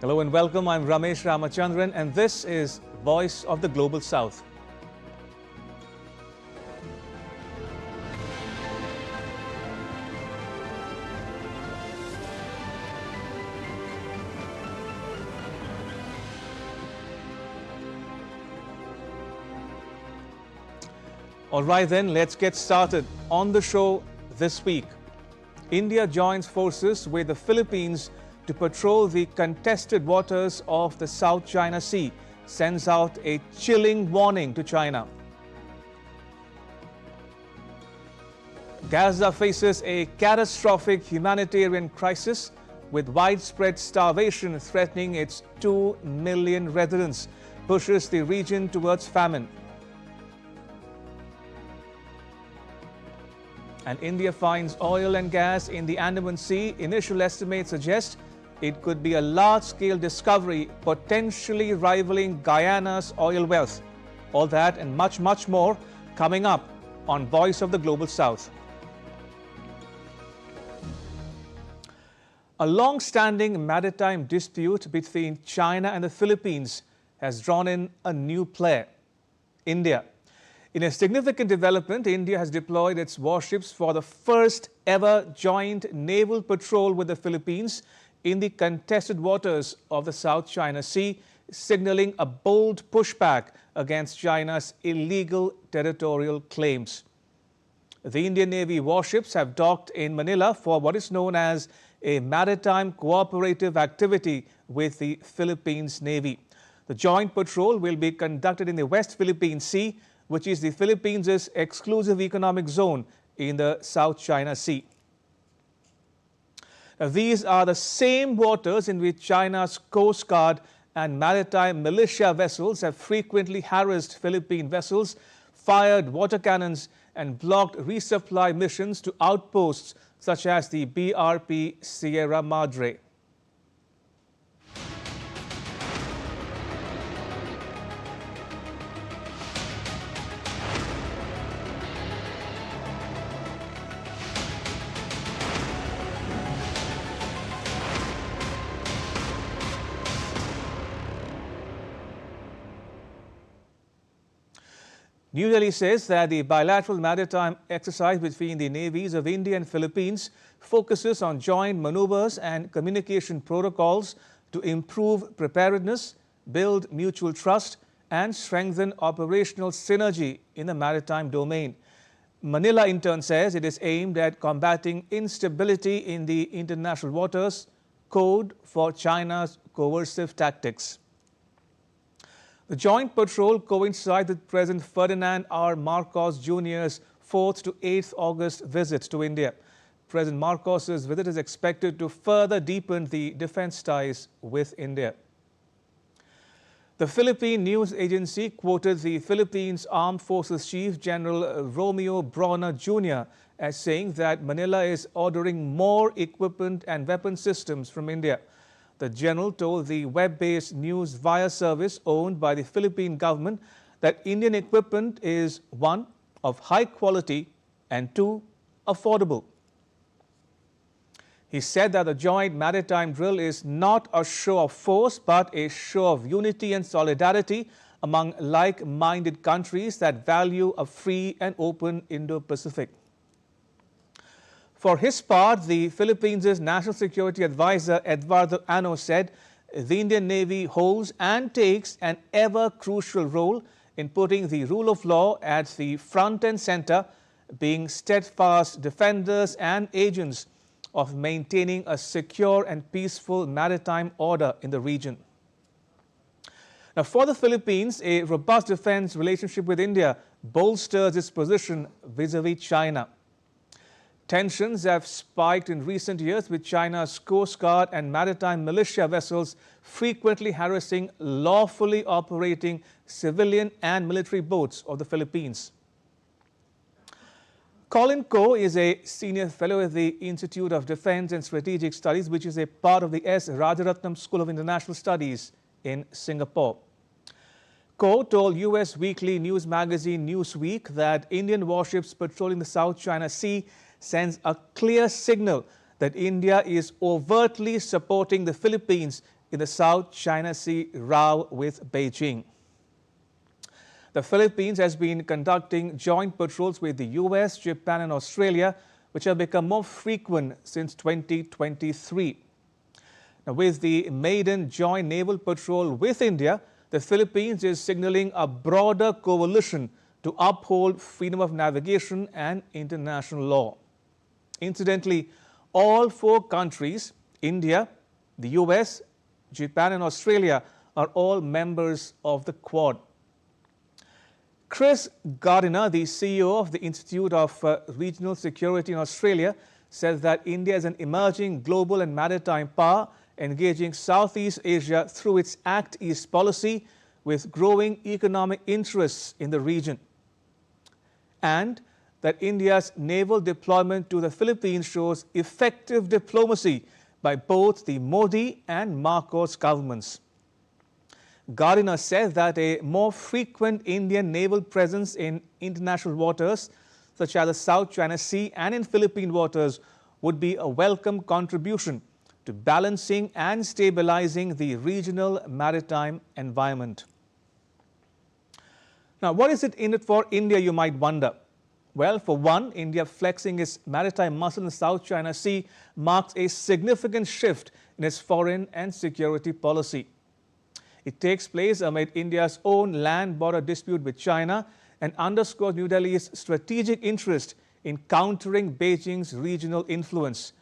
Hello and welcome. I'm Ramesh Ramachandran and this is Voice of the Global South. All right then, let's get started. On the show this week, India joins forces with the Philippines to patrol the contested waters of the South China Sea, sends out a chilling warning to China. Gaza faces a catastrophic humanitarian crisis with widespread starvation threatening its 2 million residents, pushes the region towards famine. And India finds oil and gas in the Andaman Sea. Initial estimates suggest it could be a large-scale discovery, potentially rivaling Guyana's oil wealth. All that and much, much more coming up on Voice of the Global South. A long-standing maritime dispute between China and the Philippines has drawn in a new player, India. In a significant development, India has deployed its warships for the first ever joint naval patrol with the Philippines in the contested waters of the South China Sea, signaling a bold pushback against China's illegal territorial claims. The Indian Navy warships have docked in Manila for what is known as a maritime cooperative activity with the Philippines Navy. The joint patrol will be conducted in the West Philippine Sea, which is the Philippines' exclusive economic zone in the South China Sea. Now, these are the same waters in which China's Coast Guard and maritime militia vessels have frequently harassed Philippine vessels, fired water cannons and blocked resupply missions to outposts such as the BRP Sierra Madre. New Delhi says that the bilateral maritime exercise between the navies of India and Philippines focuses on joint maneuvers and communication protocols to improve preparedness, build mutual trust, and strengthen operational synergy in the maritime domain. Manila, in turn, says it is aimed at combating instability in the international waters, code for China's coercive tactics. The joint patrol coincides with President Ferdinand R. Marcos Jr.'s 4th to 8th August visit to India. President Marcos' visit is expected to further deepen the defense ties with India. The Philippine news agency quoted the Philippines Armed Forces Chief General Romeo Brawner Jr. as saying that Manila is ordering more equipment and weapon systems from India. The general told the web-based news via service owned by the Philippine government that Indian equipment is 1, of high quality and 2, affordable. He said that the joint maritime drill is not a show of force but a show of unity and solidarity among like-minded countries that value a free and open Indo-Pacific. For his part, the Philippines' National Security Advisor Eduardo Ano said the Indian Navy holds and takes an ever-crucial role in putting the rule of law at the front and center, being steadfast defenders and agents of maintaining a secure and peaceful maritime order in the region. Now, for the Philippines, a robust defense relationship with India bolsters its position vis-à-vis China. Tensions have spiked in recent years with China's Coast Guard and maritime militia vessels frequently harassing lawfully operating civilian and military boats of the Philippines. Colin Koh is a senior fellow at the Institute of Defense and Strategic Studies, which is a part of the S. Rajaratnam School of International Studies in Singapore. Koh told U.S. weekly news magazine Newsweek that Indian warships patrolling the South China Sea sends a clear signal that India is overtly supporting the Philippines in the South China Sea row with Beijing. The Philippines has been conducting joint patrols with the US, Japan and Australia, which have become more frequent since 2023. Now, with the maiden joint naval patrol with India, the Philippines is signaling a broader coalition to uphold freedom of navigation and international law. Incidentally, all four countries, India, the US, Japan and Australia, are all members of the Quad. Chris Gardiner, the CEO of the Institute of Regional Security in Australia, says that India is an emerging global and maritime power engaging Southeast Asia through its Act East policy with growing economic interests in the region, and that India's naval deployment to the Philippines shows effective diplomacy by both the Modi and Marcos governments. Gardiner said that a more frequent Indian naval presence in international waters, such as the South China Sea and in Philippine waters, would be a welcome contribution to balancing and stabilizing the regional maritime environment. Now, what is it in it for India, you might wonder? Well, for one, India flexing its maritime muscle in the South China Sea marks a significant shift in its foreign and security policy. It takes place amid India's own land border dispute with China and underscores New Delhi's strategic interest in countering Beijing's regional influence.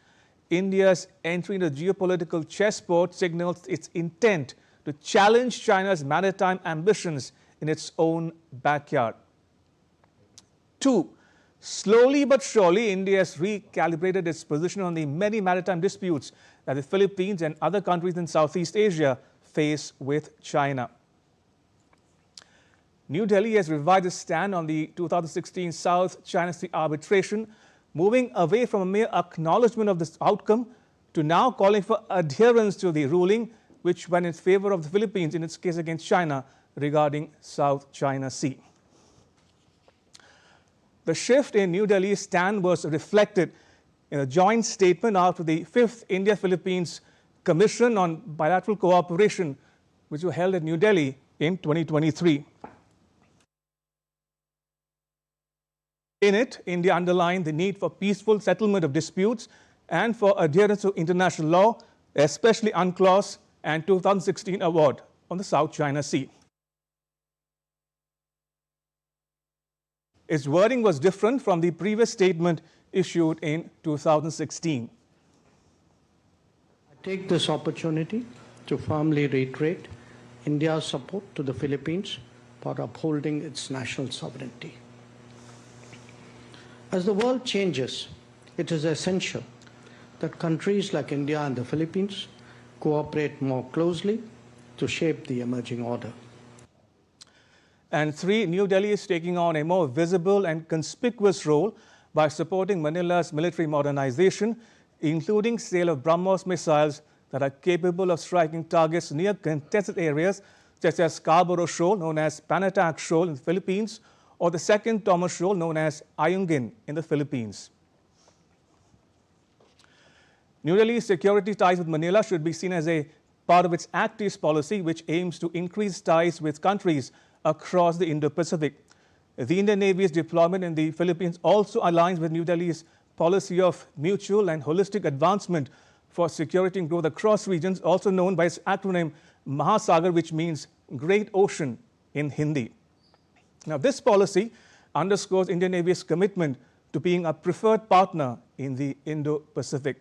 India's entry into the geopolitical chessboard signals its intent to challenge China's maritime ambitions in its own backyard. Two, slowly but surely, India has recalibrated its position on the many maritime disputes that the Philippines and other countries in Southeast Asia face with China. New Delhi has revised its stand on the 2016 South China Sea arbitration, moving away from a mere acknowledgement of this outcome to now calling for adherence to the ruling, which went in favor of the Philippines in its case against China regarding South China Sea. The shift in New Delhi's stand was reflected in a joint statement after the 5th India-Philippines Commission on Bilateral Cooperation, which was held at New Delhi in 2023. In it, India underlined the need for peaceful settlement of disputes and for adherence to international law, especially UNCLOS and 2016 award on the South China Sea. Its wording was different from the previous statement issued in 2016. I take this opportunity to firmly reiterate India's support to the Philippines for upholding its national sovereignty. As the world changes, it is essential that countries like India and the Philippines cooperate more closely to shape the emerging order. And three, New Delhi is taking on a more visible and conspicuous role by supporting Manila's military modernization, including sale of BrahMos missiles that are capable of striking targets near contested areas such as Scarborough Shoal, known as Panatac Shoal in the Philippines, or the second Thomas Shoal, known as Ayungin in the Philippines. New Delhi's security ties with Manila should be seen as a part of its Act East policy, which aims to increase ties with countries across the Indo-Pacific. The Indian Navy's deployment in the Philippines also aligns with New Delhi's policy of mutual and holistic advancement for security and growth across regions, also known by its acronym Mahasagar, which means Great Ocean in Hindi. Now, this policy underscores Indian Navy's commitment to being a preferred partner in the Indo-Pacific.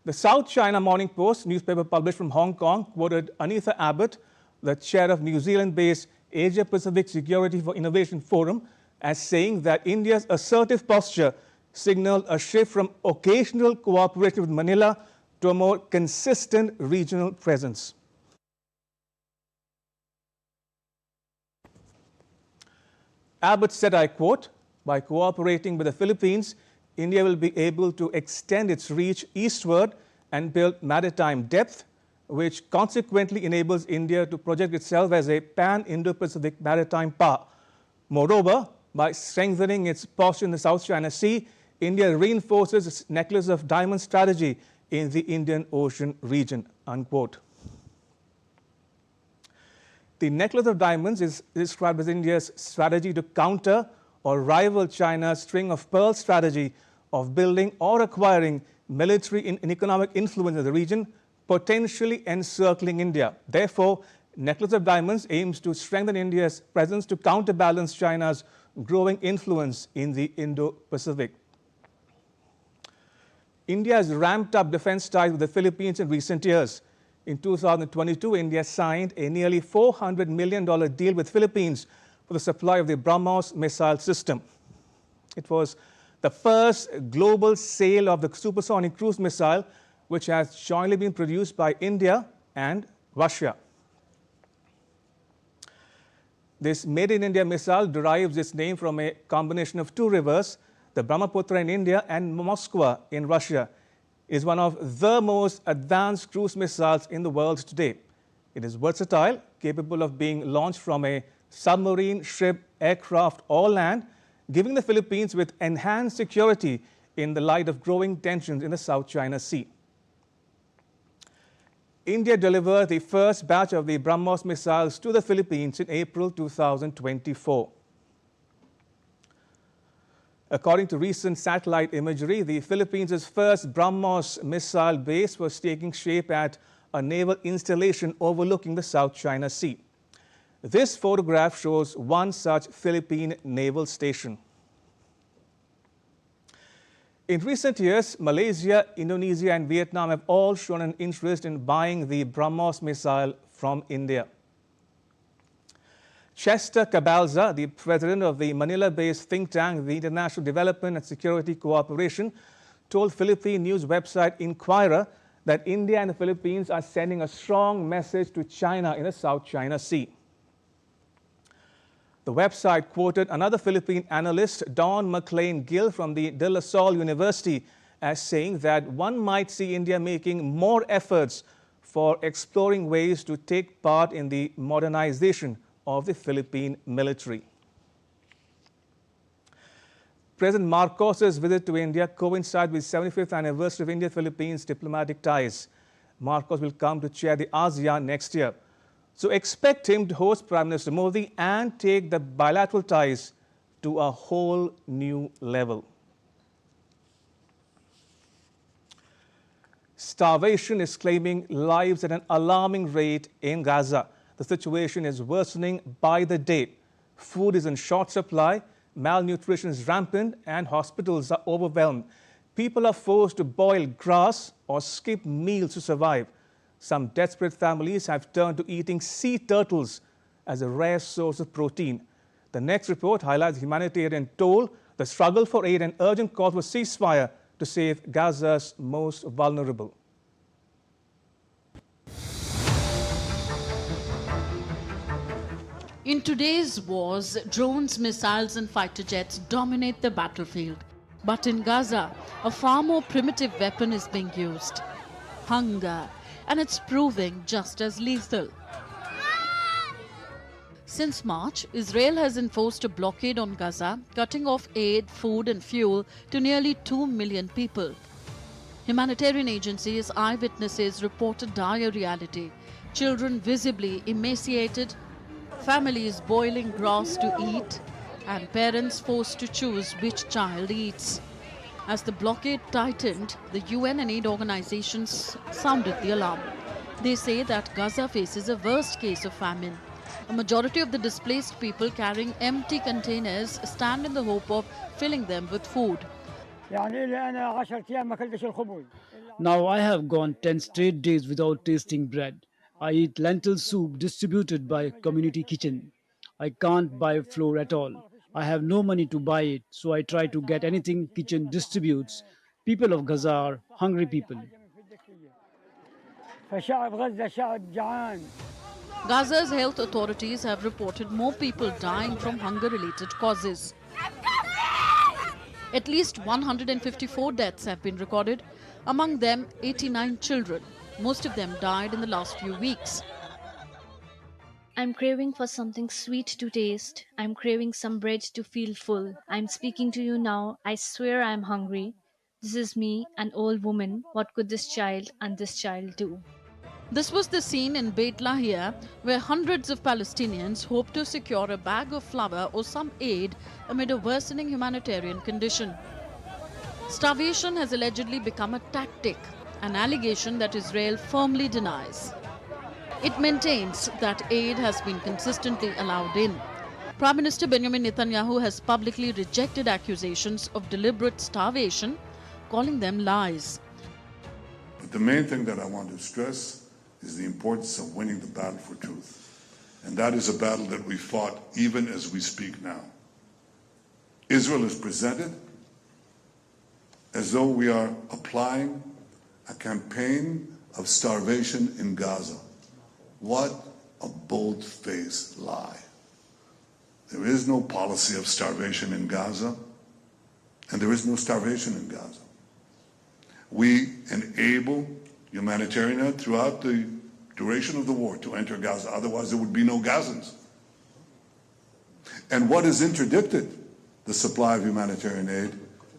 The South China Morning Post newspaper published from Hong Kong quoted Anita Abbott, the chair of New Zealand-based Asia-Pacific Security for Innovation Forum, as saying that India's assertive posture signaled a shift from occasional cooperation with Manila to a more consistent regional presence. Abbott said, I quote, "By cooperating with the Philippines, India will be able to extend its reach eastward and build maritime depth, which consequently enables India to project itself as a pan-Indo-Pacific maritime power. Moreover, by strengthening its posture in the South China Sea, India reinforces its necklace of diamond strategy in the Indian Ocean region, unquote. The necklace of diamonds is described as India's strategy to counter or rival China's string of pearls strategy of building or acquiring military and economic influence in the region, potentially encircling India. Therefore, Necklace of Diamonds aims to strengthen India's presence to counterbalance China's growing influence in the Indo-Pacific. India has ramped up defense ties with the Philippines in recent years. In 2022, India signed a nearly $400 million deal with Philippines for the supply of the BrahMos missile system. It was the first global sale of the supersonic cruise missile, which has jointly been produced by India and Russia. This Made in India missile derives its name from a combination of two rivers, the Brahmaputra in India and Moskva in Russia. It is one of the most advanced cruise missiles in the world today. It is versatile, capable of being launched from a submarine, ship, aircraft or land, giving the Philippines with enhanced security in the light of growing tensions in the South China Sea. India delivered the first batch of the BrahMos missiles to the Philippines in April 2024. According to recent satellite imagery, the Philippines' first BrahMos missile base was taking shape at a naval installation overlooking the South China Sea. This photograph shows one such Philippine naval station. In recent years, Malaysia, Indonesia and Vietnam have all shown an interest in buying the BrahMos missile from India. Chester Cabalza, the president of the Manila-based think tank, the International Development and Security Cooperation, told Philippine news website Inquirer that India and the Philippines are sending a strong message to China in the South China Sea. The website quoted another Philippine analyst, Don McLean Gill from the De La Salle University, as saying that one might see India making more efforts for exploring ways to take part in the modernization of the Philippine military. President Marcos's visit to India coincides with the 75th anniversary of India-Philippines diplomatic ties. Marcos will come to chair the ASEAN next year. So expect him to host Prime Minister Modi and take the bilateral ties to a whole new level. Starvation is claiming lives at an alarming rate in Gaza. The situation is worsening by the day. Food is in short supply, malnutrition is rampant, and hospitals are overwhelmed. People are forced to boil grass or skip meals to survive. Some desperate families have turned to eating sea turtles as a rare source of protein. The next report highlights humanitarian toll, the struggle for aid and urgent call for ceasefire to save Gaza's most vulnerable. In today's wars, drones, missiles and fighter jets dominate the battlefield. But in Gaza, a far more primitive weapon is being used: hunger. And it's proving just as lethal. Since March, Israel has enforced a blockade on Gaza, cutting off aid, food and fuel to nearly 2 million people. Humanitarian agencies, eyewitnesses report a dire reality. Children visibly emaciated, families boiling grass to eat, and parents forced to choose which child eats. As the blockade tightened, the UN and aid organizations sounded the alarm. They say that Gaza faces a worst case of famine. A majority of the displaced people carrying empty containers stand in the hope of filling them with food. Now I have gone 10 straight days without tasting bread. I eat lentil soup distributed by community kitchen. I can't buy flour at all. I have no money to buy it, so I try to get anything kitchen distributes. People of Gaza are hungry people. Gaza's health authorities have reported more people dying from hunger-related causes. At least 154 deaths have been recorded, among them 89 children. Most of them died in the last few weeks. I'm craving for something sweet to taste. I'm craving some bread to feel full. I'm speaking to you now. I swear I'm hungry. This is me, an old woman. What could this child and this child do? This was the scene in Beit Lahia, where hundreds of Palestinians hoped to secure a bag of flour or some aid amid a worsening humanitarian condition. Starvation has allegedly become a tactic, an allegation that Israel firmly denies. It maintains that aid has been consistently allowed in. Prime Minister Benjamin Netanyahu has publicly rejected accusations of deliberate starvation, calling them lies. But the main thing that I want to stress is the importance of winning the battle for truth. And that is a battle that we fought even as we speak now. Israel is presented as though we are applying a campaign of starvation in Gaza. What a bold-faced lie. There is no policy of starvation in Gaza, and there is no starvation in Gaza. We enable humanitarian aid throughout the duration of the war to enter Gaza, otherwise there would be no Gazans. And what has interdicted the supply of humanitarian aid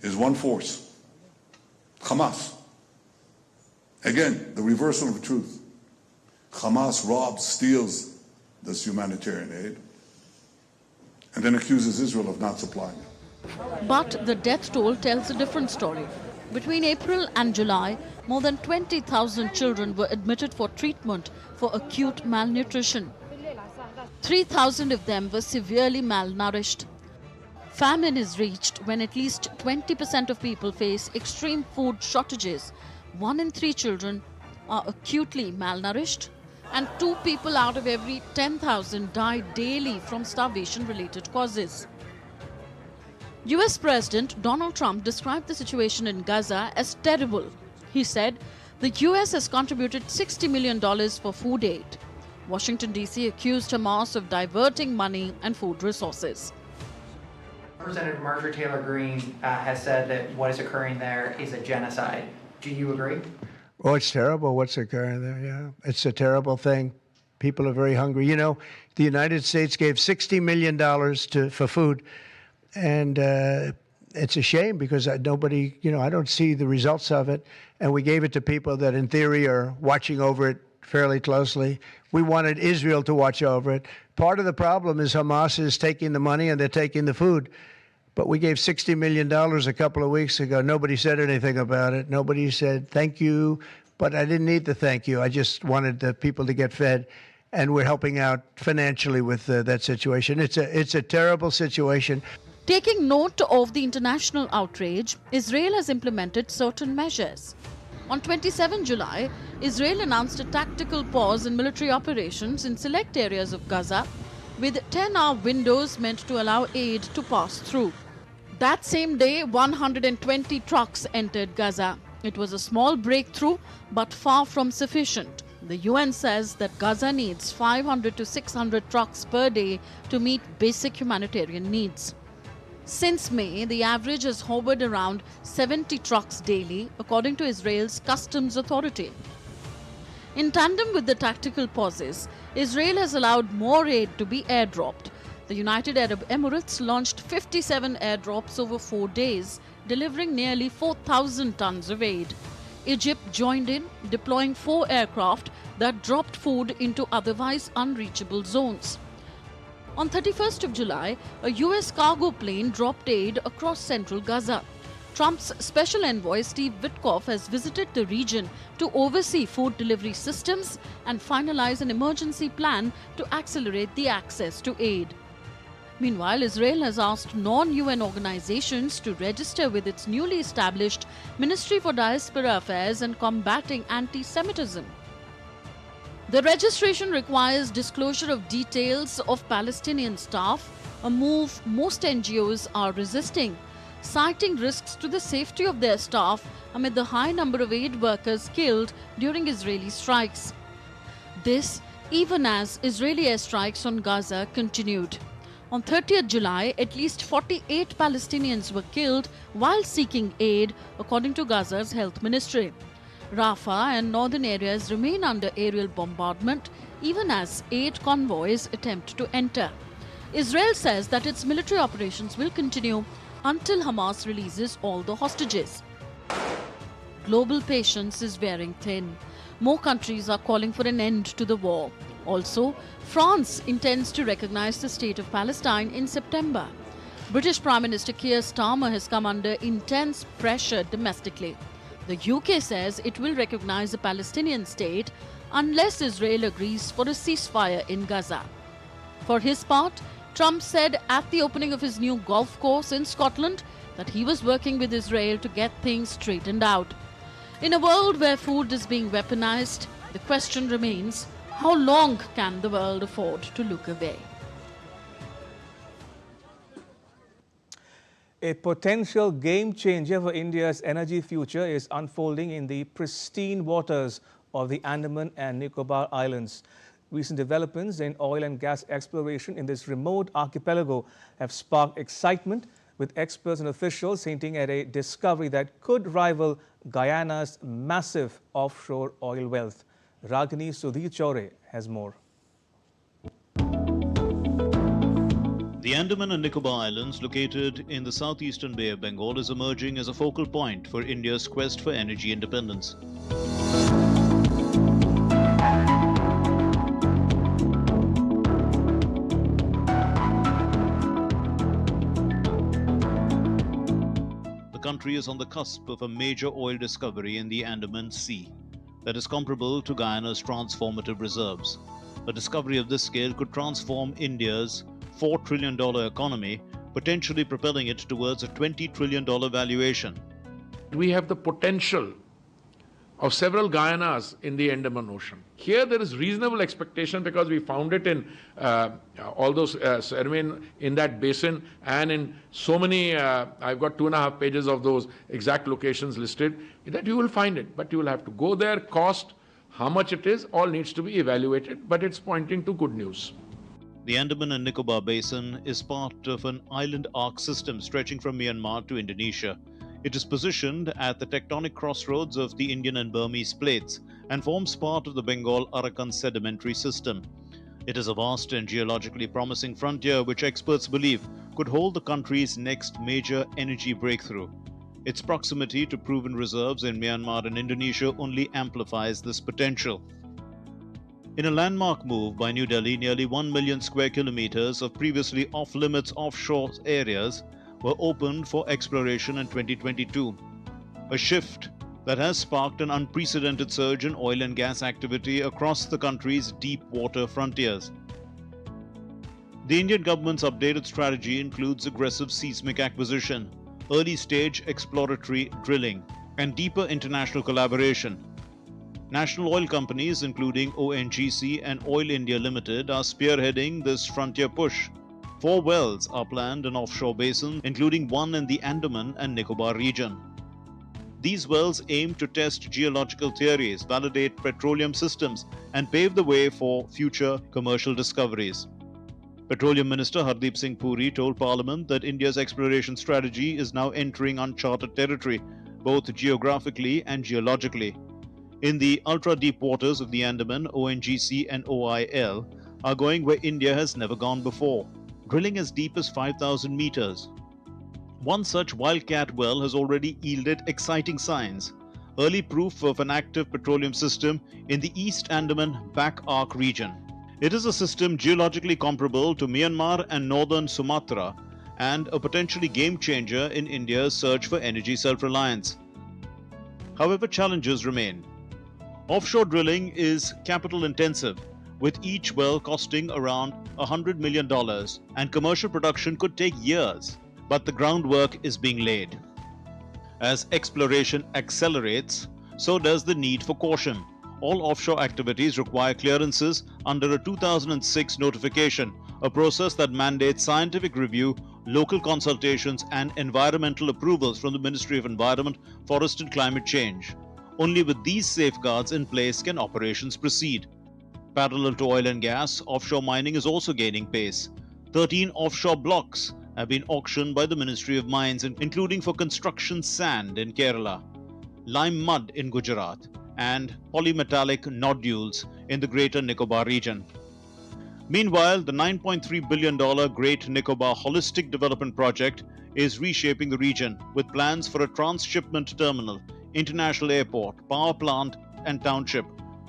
is one force, Hamas. Again, the reversal of truth. Hamas robs, steals this humanitarian aid, and then accuses Israel of not supplying it. But the death toll tells a different story. Between April and July, more than 20,000 children were admitted for treatment for acute malnutrition. 3,000 of them were severely malnourished. Famine is reached when at least 20% of people face extreme food shortages. 1 in 3 children are acutely malnourished, and 2 people out of every 10,000 die daily from starvation-related causes. US President Donald Trump described the situation in Gaza as terrible. He said the US has contributed $60 million for food aid. Washington, D.C. accused Hamas of diverting money and food resources. Representative Marjorie Taylor Greene has said that what is occurring there is a genocide. Do you agree? Oh, it's terrible what's occurring there, yeah. It's a terrible thing. People are very hungry. You know, the United States gave $60 million for food, and it's a shame because nobody, I don't see the results of it. And we gave it to people that in theory are watching over it fairly closely. We wanted Israel to watch over it. Part of the problem is Hamas is taking the money and they're taking the food. But we gave $60 million a couple of weeks ago. Nobody said anything about it. Nobody said thank you, but I didn't need the thank you. I just wanted the people to get fed, and we're helping out financially with that situation. It's a terrible situation. Taking note of the international outrage, Israel has implemented certain measures. On 27 July, Israel announced a tactical pause in military operations in select areas of Gaza, with 10-hour windows meant to allow aid to pass through. That same day, 120 trucks entered Gaza. It was a small breakthrough, but far from sufficient. The UN says that Gaza needs 500 to 600 trucks per day to meet basic humanitarian needs. Since May, the average has hovered around 70 trucks daily, according to Israel's Customs Authority. In tandem with the tactical pauses, Israel has allowed more aid to be airdropped. The United Arab Emirates launched 57 airdrops over 4 days, delivering nearly 4,000 tons of aid. Egypt joined in, deploying 4 aircraft that dropped food into otherwise unreachable zones. On 31st of July, a US cargo plane dropped aid across central Gaza. Trump's special envoy Steve Witkoff has visited the region to oversee food delivery systems and finalize an emergency plan to accelerate the access to aid. Meanwhile, Israel has asked non-UN organizations to register with its newly established Ministry for Diaspora Affairs and Combating Anti-Semitism. The registration requires disclosure of details of Palestinian staff, a move most NGOs are resisting, citing risks to the safety of their staff amid the high number of aid workers killed during Israeli strikes. This, even as Israeli airstrikes on Gaza continued. On 30th July, at least 48 Palestinians were killed while seeking aid, according to Gaza's health ministry. Rafah and northern areas remain under aerial bombardment, even as aid convoys attempt to enter. Israel says that its military operations will continue until Hamas releases all the hostages. Global patience is wearing thin. More countries are calling for an end to the war. Also, France intends to recognize the state of Palestine in September. British Prime Minister Keir Starmer has come under intense pressure domestically. The UK says it will recognize a Palestinian state unless Israel agrees for a ceasefire in Gaza. For his part, Trump said at the opening of his new golf course in Scotland that he was working with Israel to get things straightened out. In a world where food is being weaponized, the question remains, how long can the world afford to look away? A potential game changer for India's energy future is unfolding in the pristine waters of the Andaman and Nicobar Islands. Recent developments in oil and gas exploration in this remote archipelago have sparked excitement, with experts and officials hinting at a discovery that could rival Guyana's massive offshore oil wealth. Ragini Sudhir Chaure has more. The Andaman and Nicobar Islands, located in the southeastern Bay of Bengal, is emerging as a focal point for India's quest for energy independence. The country is on the cusp of a major oil discovery in the Andaman Sea that is comparable to Guyana's transformative reserves. A discovery of this scale could transform India's $4 trillion economy, potentially propelling it towards a $20 trillion valuation. We have the potential of several Guyanas in the Andaman Ocean. Here there is reasonable expectation because we found it in all those in that basin, and in so many, I've got 2.5 pages of those exact locations listed, that you will find it. But you will have to go there, cost, how much it is, all needs to be evaluated, but it's pointing to good news. The Andaman and Nicobar Basin is part of an island arc system stretching from Myanmar to Indonesia. It is positioned at the tectonic crossroads of the Indian and Burmese plates and forms part of the Bengal-Arakan sedimentary system. It is a vast and geologically promising frontier which experts believe could hold the country's next major energy breakthrough. Its proximity to proven reserves in Myanmar and Indonesia only amplifies this potential. In a landmark move by New Delhi, nearly 1 million square kilometers of previously off-limits offshore areas were opened for exploration in 2022, a shift that has sparked an unprecedented surge in oil and gas activity across the country's deep water frontiers. The Indian government's updated strategy includes aggressive seismic acquisition, early-stage exploratory drilling, and deeper international collaboration. National oil companies, including ONGC and Oil India Limited, are spearheading this frontier push. 4 wells are planned in offshore basins, including one in the Andaman and Nicobar region. These wells aim to test geological theories, validate petroleum systems, and pave the way for future commercial discoveries. Petroleum Minister Hardeep Singh Puri told Parliament that India's exploration strategy is now entering uncharted territory, both geographically and geologically. In the ultra-deep waters of the Andaman, ONGC and OIL are going where India has never gone before, drilling as deep as 5,000 meters. One such wildcat well has already yielded exciting signs, early proof of an active petroleum system in the East Andaman Back Arc region. It is a system geologically comparable to Myanmar and northern Sumatra, and a potentially game-changer in India's search for energy self-reliance. However, challenges remain. Offshore drilling is capital-intensive, with each well costing around $100 million, and commercial production could take years, but the groundwork is being laid. As exploration accelerates, so does the need for caution. All offshore activities require clearances under a 2006 notification, a process that mandates scientific review, local consultations, and environmental approvals from the Ministry of Environment, Forest and Climate Change. Only with these safeguards in place can operations proceed. Parallel to oil and gas, offshore mining is also gaining pace. 13 offshore blocks have been auctioned by the Ministry of Mines, including for construction sand in Kerala, lime mud in Gujarat, and polymetallic nodules in the Greater Nicobar region. Meanwhile, the $9.3 billion Great Nicobar Holistic Development Project is reshaping the region with plans for a transshipment terminal, international airport, power plant, and township.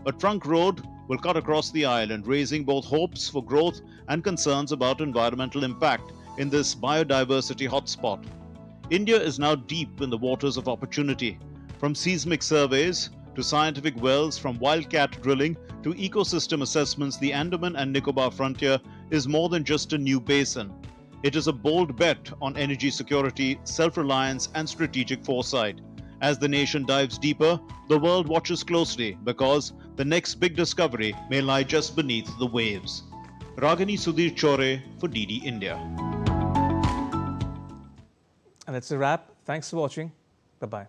A trunk road will cut across the island, raising both hopes for growth and concerns about environmental impact in this biodiversity hotspot. India is now deep in the waters of opportunity. From seismic surveys to scientific wells, from wildcat drilling to ecosystem assessments, the Andaman and Nicobar frontier is more than just a new basin. It is a bold bet on energy security, self-reliance, and strategic foresight. As the nation dives deeper, the world watches closely because the next big discovery may lie just beneath the waves. Ragini Sudhir Chore for DD India. And that's a wrap. Thanks for watching. Bye-bye.